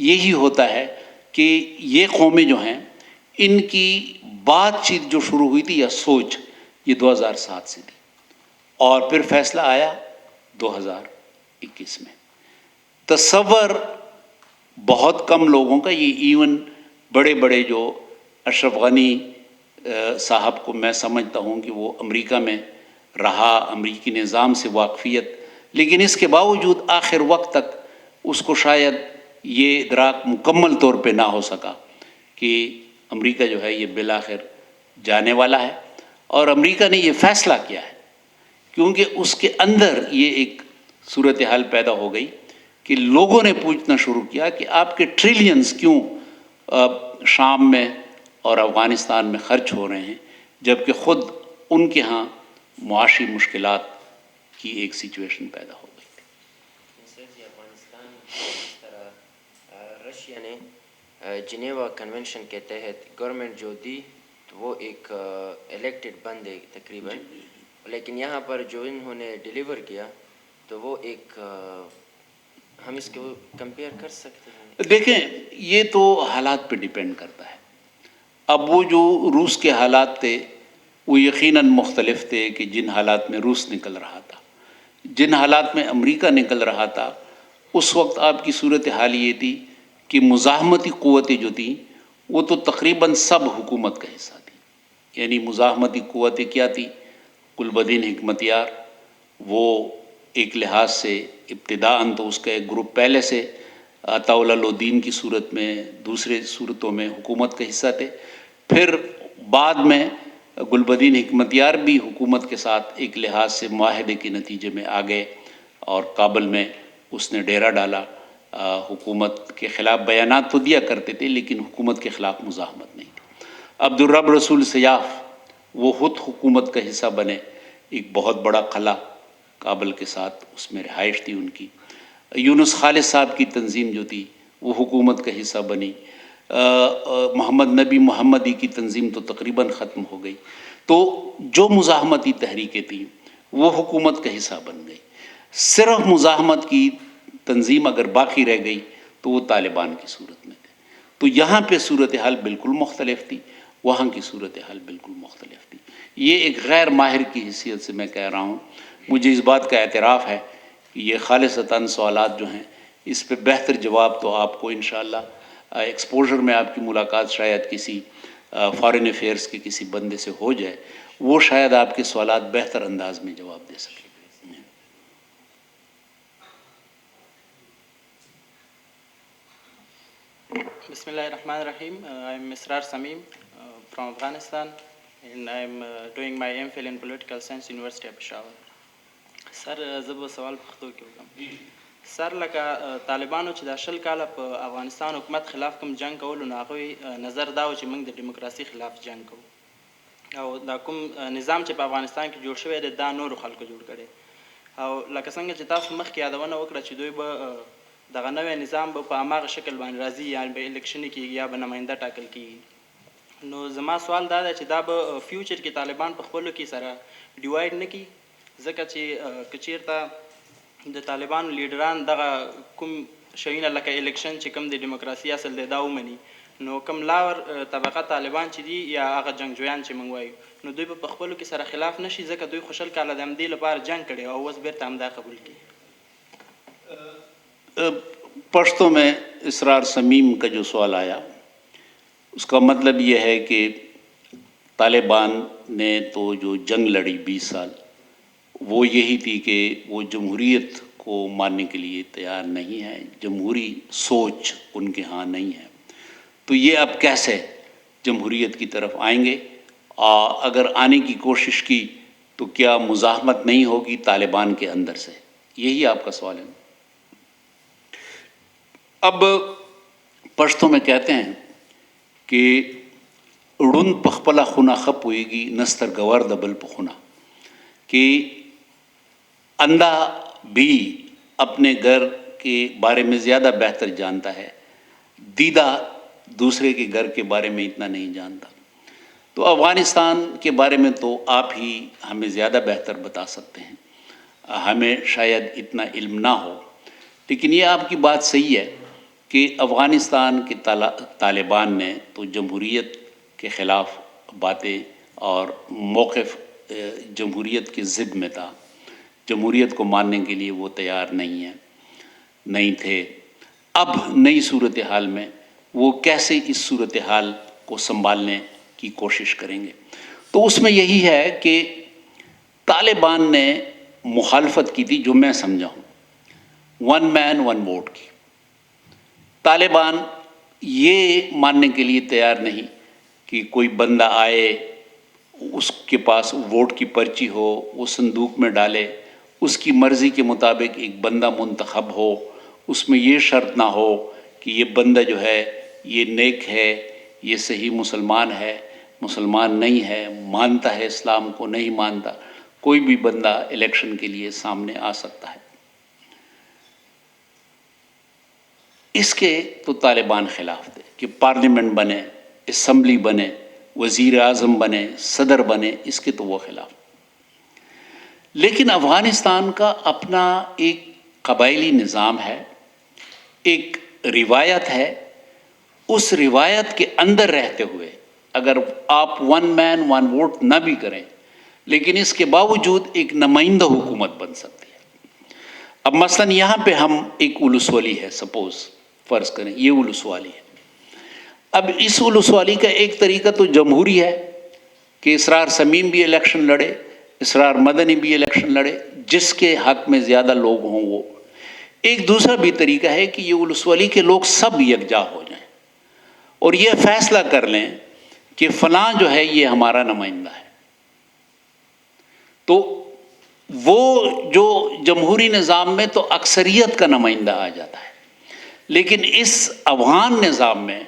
یہی ہوتا ہے کہ یہ قومیں جو ہیں ان کی بات چیت جو شروع ہوئی تھی یا سوچ، یہ 2007 سے تھی، اور پھر فیصلہ آیا 2021 میں۔ تصور بہت کم لوگوں کا، یہ ایون بڑے بڑے جو اشرف غنی صاحب کو میں سمجھتا ہوں کہ وہ امریکہ میں رہا، امریکی نظام سے واقفیت، لیکن اس کے باوجود آخر وقت تک اس کو شاید یہ ادراک مکمل طور پہ نہ ہو سکا کہ امریکہ جو ہے یہ بالآخر جانے والا ہے، اور امریکہ نے یہ فیصلہ کیا ہے کیونکہ اس کے اندر یہ ایک صورتحال پیدا ہو گئی کہ لوگوں نے پوچھنا شروع کیا کہ آپ کے ٹریلینز کیوں شام میں اور افغانستان میں خرچ ہو رہے ہیں، جبکہ خود ان کے ہاں معاشی مشکلات کی ایک سچویشن پیدا ہو گئی تھی۔ سر جی، افغانستان اس طرح رشیا نے جنیوا کنونشن کے تحت گورنمنٹ جو دی تو وہ ایک الیکٹڈ بندے تقریباً، لیکن یہاں پر جو انہوں نے ڈیلیور کیا تو وہ ایک ہم اس کو کمپیئر کر سکتے ہیں؟ دیکھیں، یہ تو حالات پہ ڈیپینڈ کرتا ہے۔ اب وہ جو روس کے حالات تھے وہ یقیناً مختلف تھے کہ جن حالات میں روس نکل رہا تھا، جن حالات میں امریکہ نکل رہا تھا، اس وقت آپ کی صورتحال یہ تھی کہ مزاحمتی قوتیں جو تھیں وہ تو تقریباً سب حکومت کا حصہ تھی۔ یعنی مزاحمتی قوتیں کیا تھی؟ گل بدین حکمتیار، وہ ایک لحاظ سے ابتداءً تو اس کا ایک گروپ پہلے سے عطاء الدین کی صورت میں، دوسرے صورتوں میں حکومت کا حصہ تھے۔ پھر بعد میں گل بدین حکمتیار بھی حکومت کے ساتھ ایک لحاظ سے معاہدے کے نتیجے میں آ گئے اور کابل میں اس نے ڈیرا ڈالا۔ حکومت کے خلاف بیانات تو دیا کرتے تھے لیکن حکومت کے خلاف مزاحمت نہیں تھی۔ عبدالرب رسول سیاف وہ خود حکومت کا حصہ بنے، ایک بہت بڑا قلعہ کابل کے ساتھ اس میں رہائش تھی ان کی۔ یونس خالد صاحب کی تنظیم جو تھی وہ حکومت کا حصہ بنی۔ محمد نبی محمدی کی تنظیم تو تقریباً ختم ہو گئی۔ تو جو مزاحمتی تحریکیں تھیں وہ حکومت کا حصہ بن گئی۔ صرف مزاحمت کی تنظیم اگر باقی رہ گئی تو وہ طالبان کی صورت میں تھے۔ تو یہاں پہ صورتحال بالکل مختلف تھی، وہاں کی صورتحال بالکل مختلف تھی۔ یہ ایک غیر ماہر کی حیثیت سے میں کہہ رہا ہوں، مجھے اس بات کا اعتراف ہے کہ یہ خالصتاً سوالات جو ہیں اس پہ بہتر جواب تو آپ کو انشاءاللہ ایکسپوژر میں آپ کی ملاقات شاید کسی فارن افیئرس کے کسی بندے سے ہو جائے، وہ شاید آپ کے سوالات بہتر انداز میں جواب دے سکے۔ بسم اللہ الرحمن الرحیم. I am Misrar Sameem from Afghanistan and I am doing my MPhil in Political Science University of Peshawar. سر زه به سوال پښتو کې وکړم. سر لکه طالبانو چې د 20 کاله په افغانستان حکومت خلاف کوم جنگ کولو نو هغوی نظر دا و چې موږ د ډیموکراسي خلاف جنگ کوو او دا کوم نظام چې په افغانستان کې جوړ شوی دی دا نورو خلکو جوړ کړی او لکه څنګه چې تاسو مخکې یادونه وکړه چې دوی به دغه نوی نظام به په هماغه شکل باندې راځي، یا به الیکشن کېږي یا به نماینده ټاکل کېږي. نو زما سوال دا دی چې دا به فیوچر کې طالبان په خپلو کې سره ډیوایډ نه کړي، ځکه چې که چېرته د طالبانو لیډران دغه کوم شیونه لکه الیکشن چې کوم د ډیموکراسي اصل دی دا ومني، نو کوم لاور طبقه طالبان چې دي یا هغه جنګجویان چې موږ وایو، نو دوی به په خپلو کې سره خلاف نه شي، ځکه دوی خو 20 کاله د همدې لپاره جنګ کړی او اوس بیرته همدا قبول کړي. پشتوں میں اسرار سمیم کا جو سوال آیا اس کا مطلب یہ ہے کہ طالبان نے تو جو جنگ لڑی 20 سال وہ یہی تھی کہ وہ جمہوریت کو ماننے کے لیے تیار نہیں ہے، جمہوری سوچ ان کے ہاں نہیں ہے۔ تو یہ اب کیسے جمہوریت کی طرف آئیں گے؟ اگر آنے کی کوشش کی تو کیا مزاحمت نہیں ہوگی طالبان کے اندر سے؟ یہی آپ کا سوال ہے۔ اب پشتوں میں کہتے ہیں کہ اڑن پخپلا خنا خپ ہوئے گی نستر گور دبل پخنا، کہ اندھا بھی اپنے گھر کے بارے میں زیادہ بہتر جانتا ہے، دیدہ دوسرے کے گھر کے بارے میں اتنا نہیں جانتا۔ تو افغانستان کے بارے میں تو آپ ہی ہمیں زیادہ بہتر بتا سکتے ہیں، ہمیں شاید اتنا علم نہ ہو، لیکن یہ آپ کی بات صحیح ہے کہ افغانستان کے طالبان نے تو جمہوریت کے خلاف باتیں اور موقف جمہوریت کی ضد میں تھا، جمہوریت کو ماننے کے لیے وہ تیار نہیں تھے۔ اب نئی صورتحال میں وہ کیسے اس صورتحال کو سنبھالنے کی کوشش کریں گے؟ تو اس میں یہی ہے کہ طالبان نے مخالفت کی تھی، جو میں سمجھا ہوں 1 مین 1 ووٹ کی۔ طالبان یہ ماننے کے لیے تیار نہیں کہ کوئی بندہ آئے، اس کے پاس ووٹ کی پرچی ہو، وہ صندوق میں ڈالے اس کی مرضی کے مطابق ایک بندہ منتخب ہو، اس میں یہ شرط نہ ہو کہ یہ بندہ جو ہے یہ نیک ہے، یہ صحیح مسلمان ہے، مسلمان نہیں ہے، مانتا ہے اسلام کو، نہیں مانتا، کوئی بھی بندہ الیکشن کے لیے سامنے آ سکتا ہے۔ اس کے تو طالبان خلاف تھے کہ پارلیمنٹ بنے، اسمبلی بنے، وزیر اعظم بنے، صدر بنے، اس کے تو وہ خلاف۔ لیکن افغانستان کا اپنا ایک قبائلی نظام ہے، ایک روایت ہے، اس روایت کے اندر رہتے ہوئے اگر آپ ون مین ون ووٹ نہ بھی کریں لیکن اس کے باوجود ایک نمائندہ حکومت بن سکتی ہے۔ اب مثلاً یہاں پہ ہم ایک ولسوالی ہے، سپوز فرض کریں یہ ولسوالی ہے، اب اس ولسوالی کا ایک طریقہ تو جمہوری ہے کہ اسرار سمیم بھی الیکشن لڑے، اسرار مدنی بھی الیکشن لڑے، جس کے حق میں زیادہ لوگ ہوں وہ۔ ایک دوسرا بھی طریقہ ہے کہ یہ ولسوالی کے لوگ سب یکجا ہو جائیں اور یہ فیصلہ کر لیں کہ فلاں جو ہے یہ ہمارا نمائندہ ہے۔ تو وہ جو جمہوری نظام میں تو اکثریت کا نمائندہ آ جاتا ہے، لیکن اس افغان نظام میں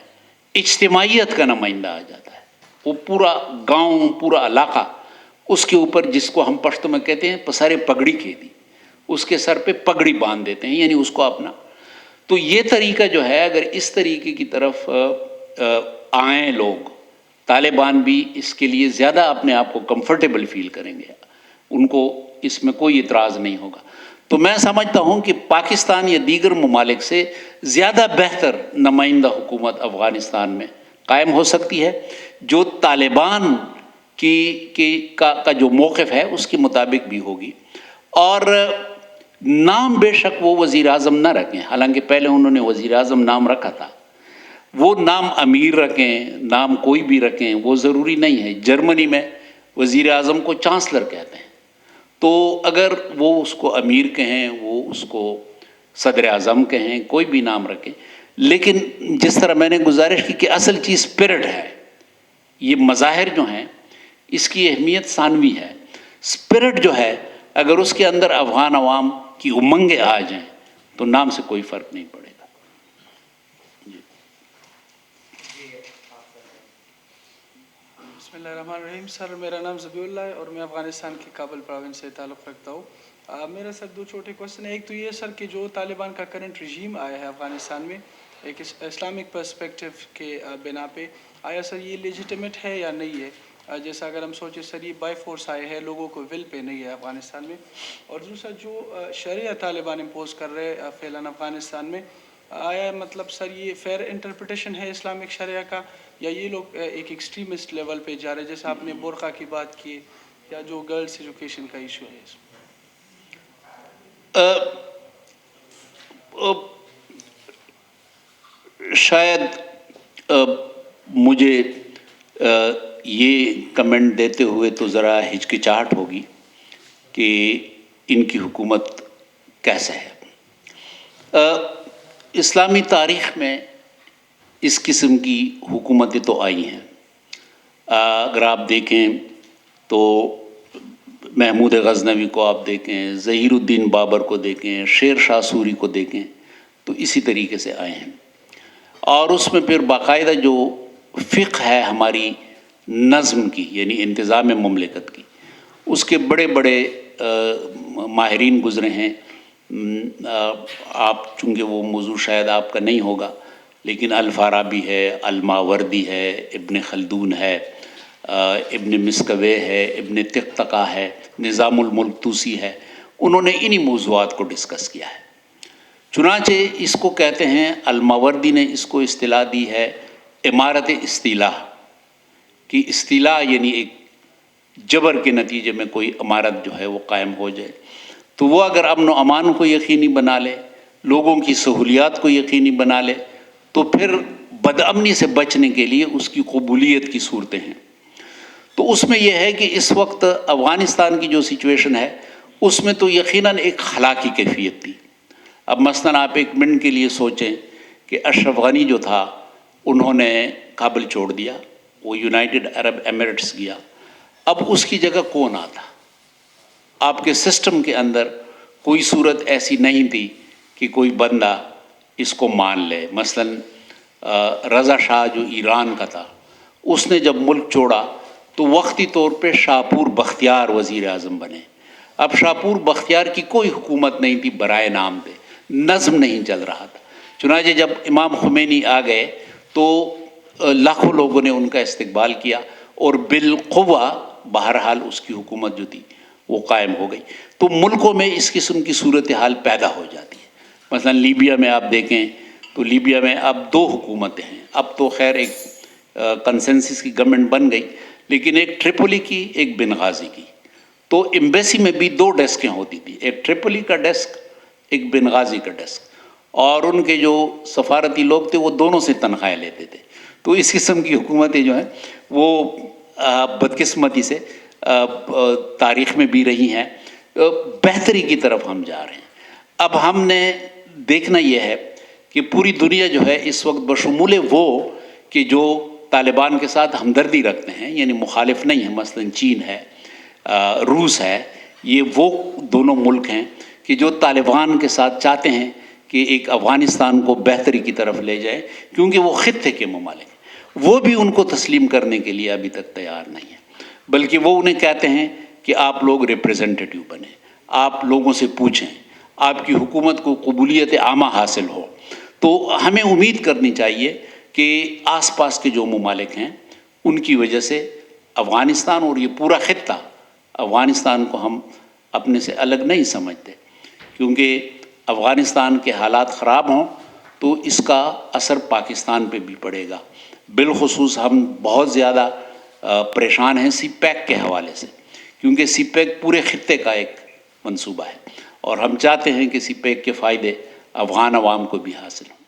اجتماعیت کا نمائندہ آ جاتا ہے۔ وہ پورا گاؤں، پورا علاقہ اس کے اوپر، جس کو ہم پشتو میں کہتے ہیں پسارے پگڑی کے دی، اس کے سر پہ پگڑی باندھ دیتے ہیں، یعنی اس کو اپنا۔ تو یہ طریقہ جو ہے، اگر اس طریقے کی طرف آئیں لوگ، طالبان بھی اس کے لیے زیادہ اپنے آپ کو کمفرٹیبل فیل کریں گے، ان کو اس میں کوئی اعتراض نہیں ہوگا۔ تو میں سمجھتا ہوں کہ پاکستان یا دیگر ممالک سے زیادہ بہتر نمائندہ حکومت افغانستان میں قائم ہو سکتی ہے، جو طالبان کا جو موقف ہے اس کے مطابق بھی ہوگی۔ اور نام بے شک وہ وزیر اعظم نہ رکھیں، حالانکہ پہلے انہوں نے وزیر اعظم نام رکھا تھا، وہ نام امیر رکھیں، نام کوئی بھی رکھیں، وہ ضروری نہیں ہے۔ جرمنی میں وزیر اعظم کو چانسلر کہتے ہیں، تو اگر وہ اس کو امیر کہیں، وہ اس کو صدر اعظم کہیں، کوئی بھی نام رکھیں، لیکن جس طرح میں نے گزارش کی کہ اصل چیز اسپرٹ ہے، یہ مظاہر جو ہیں اس کی اہمیت ثانوی ہے۔ اسپرٹ جو ہے اگر اس کے اندر افغان عوام کی امنگیں آ جائیں تو نام سے کوئی فرق نہیں پڑے گا۔ بسم اللہ الرحمن الرحیم۔ سر میرا نام ذبیح اللہ ہے اور میں افغانستان کے کابل پروونس سے تعلق رکھتا ہوں۔ میرا سر دو چھوٹے کوشچن ہے۔ ایک تو یہ سر کہ جو طالبان کا کرنٹ رجیم آیا ہے افغانستان میں ایک اسلامک پرسپیکٹو کے بنا پہ، آیا سر یہ لیجیٹمیٹ ہے یا نہیں ہے؟ جیسا اگر ہم سوچیں سر یہ بائی فورس آئے ہیں، لوگوں کو ول پہ نہیں ہے افغانستان میں۔ اور دوسرا جو شریعہ طالبان امپوز کر رہے فعلاً افغانستان میں، آیا مطلب سر یہ فیئر انٹرپریٹیشن ہے اسلامک شریعہ کا، یا یہ لوگ ایک ایکسٹریمسٹ لیول پہ جا رہے ہیں، جیسے آپ نے برقع کی بات کی یا جو گرلس ایجوکیشن کا ایشو ہے؟ شاید مجھے یہ کمنٹ دیتے ہوئے تو ذرا ہچکچاہٹ ہوگی کہ ان کی حکومت کیسے ہے۔ اسلامی تاریخ میں اس قسم کی حکومتیں تو آئی ہیں۔ اگر آپ دیکھیں تو محمود غزنوی کو آپ دیکھیں، ظہیر الدین بابر کو دیکھیں، شیر شاہ سوری کو دیکھیں، تو اسی طریقے سے آئے ہیں۔ اور اس میں پھر باقاعدہ جو فقہ ہے ہماری نظم کی، یعنی انتظام مملکت کی، اس کے بڑے بڑے ماہرین گزرے ہیں۔ آپ چونکہ وہ موضوع شاید آپ کا نہیں ہوگا، لیکن الفارابی ہے، الماوردی ہے، ابن خلدون ہے، ابن مسکوے ہے، ابن طقطقہ ہے، نظام الملک طوسی ہے، انہوں نے انہی موضوعات کو ڈسکس کیا ہے۔ چنانچہ اس کو کہتے ہیں، الماوردی نے اس کو اصطلاح دی ہے امارت استیلاء، کہ استیلاء یعنی ایک جبر کے نتیجے میں کوئی عمارت جو ہے وہ قائم ہو جائے، تو وہ اگر امن و امان کو یقینی بنا لے، لوگوں کی سہولیات کو یقینی بنا لے، تو پھر بدامنی سے بچنے کے لیے اس کی قبولیت کی صورتیں ہیں۔ تو اس میں یہ ہے کہ اس وقت افغانستان کی جو سچویشن ہے اس میں تو یقیناً ایک خلا کی کیفیت تھی۔ اب مثلاً آپ ایک منٹ کے لیے سوچیں کہ اشرف غنی جو تھا انہوں نے کابل چھوڑ دیا، وہ یونائٹڈ عرب ایمریٹس گیا، اب اس کی جگہ کون آتا؟ آپ کے سسٹم کے اندر کوئی صورت ایسی نہیں تھی کہ کوئی بندہ اس کو مان لے. مثلاً رضا شاہ جو ایران کا تھا، اس نے جب ملک چھوڑا تو وقتی طور پہ شاپور بختیار وزیر اعظم بنے. اب شاپور بختیار کی کوئی حکومت نہیں تھی برائے نام دے، نظم نہیں چل رہا تھا. چنانچہ جب امام خمینی آ گئے تو لاکھوں لوگوں نے ان کا استقبال کیا اور بالقوہ بہرحال اس کی حکومت جو تھی وہ قائم ہو گئی. تو ملکوں میں اس قسم کی صورتحال پیدا ہو جاتی ہے. مثلا لیبیا میں آپ دیکھیں تو لیبیا میں اب 2 حکومتیں ہیں. اب تو خیر ایک کنسنسس کی گورنمنٹ بن گئی، لیکن ایک ٹریپولی کی، ایک بنغازی کی. تو ایمبیسی میں بھی 2 ڈیسکیں ہوتی تھیں، ایک ٹریپولی کا ڈیسک، ایک بنغازی کا ڈیسک. اور ان کے جو سفارتی لوگ تھے وہ دونوں سے تنخواہیں لیتے تھے. تو اس قسم کی حکومتیں جو ہیں وہ بدقسمتی سے تاریخ میں بھی رہی ہیں. بہتری کی طرف ہم جا رہے ہیں. اب ہم نے دیکھنا یہ ہے کہ پوری دنیا جو ہے اس وقت بشمول وہ کہ جو طالبان کے ساتھ ہمدردی رکھتے ہیں، یعنی مخالف نہیں ہیں، مثلا چین ہے، روس ہے، یہ وہ دونوں ملک ہیں کہ جو طالبان کے ساتھ چاہتے ہیں کہ ایک افغانستان کو بہتری کی طرف لے جائے، کیونکہ وہ خطے کے ممالک ہیں. وہ بھی ان کو تسلیم کرنے کے لیے ابھی تک تیار نہیں ہیں، بلکہ وہ انہیں کہتے ہیں کہ آپ لوگ ریپریزنٹیٹیو بنیں، آپ لوگوں سے پوچھیں، آپ کی حکومت کو قبولیت عامہ حاصل ہو. تو ہمیں امید کرنی چاہیے کہ آس پاس کے جو ممالک ہیں ان کی وجہ سے افغانستان اور یہ پورا خطہ، افغانستان کو ہم اپنے سے الگ نہیں سمجھتے، کیونکہ افغانستان کے حالات خراب ہوں تو اس کا اثر پاکستان پہ بھی پڑے گا. بالخصوص ہم بہت زیادہ پریشان ہیں سی پیک کے حوالے سے، کیونکہ سی پیک پورے خطے کا ایک منصوبہ ہے اور ہم چاہتے ہیں کہ سی پیک کے فائدے افغان عوام کو بھی حاصل ہوں.